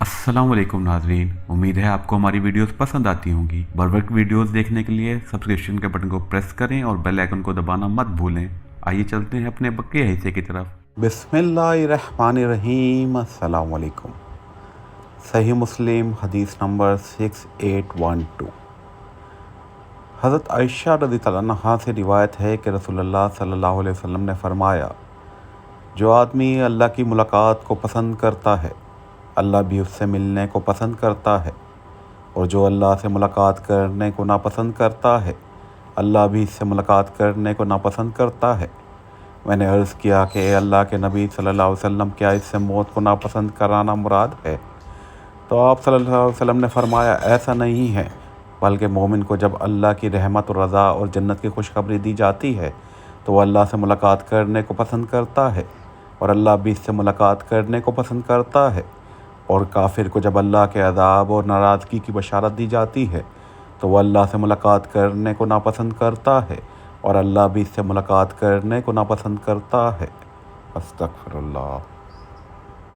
अस्सलाम वालेकुम नाजरीन, उम्मीद है आपको हमारी वीडियोस पसंद आती होंगी। बर वक्त वीडियोस देखने के लिए सब्सक्रिप्शन के बटन को प्रेस करें और बेल आइकन को दबाना मत भूलें। आइए चलते हैं अपने बक़िया हिस्से की तरफ। बिस्मिल्लाहिर्रहमानिर्रहीम। अस्सलाम वालेकुम। सही मुस्लिम हदीस नंबर 6812। हज़रत आयशा रज़ियल्लाहु अन्हा से रिवायत है कि रसूलुल्लाह सल्लल्लाहु अलैहि वसल्लम ने फरमाया, जो आदमी अल्लाह की मुलाकात को पसंद करता है, अल्लाह भी उससे मिलने को पसंद करता है, और जो अल्लाह से मुलाकात करने को नापसंद करता है, अल्लाह भी इससे मुलाकात करने को नापसंद करता है। मैंने अर्ज़ किया कि ए अल्लाह के नबी सल्लल्लाहु अलैहि वसल्लम, क्या इससे मौत को नापसंद कराना मुराद है? तो आप सल्लल्लाहु अलैहि वसल्लम ने फरमाया, ऐसा नहीं है, बल्कि मोमिन को जब अल्लाह की रहमत और रज़ा और जन्नत की खुशखबरी दी जाती है तो वह अल्लाह से मुलाकात करने को पसंद करता है, और अल्लाह भी इससे मुलाकात करने को पसंद करता है। और काफिर को जब अल्लाह के अज़ाब और नाराज़गी की बशारत दी जाती है तो वह अल्लाह से मुलाकात करने को नापसंद करता है, और अल्लाह भी इससे मुलाकात करने को नापसंद करता है। अस्तगफिरुल्लाह।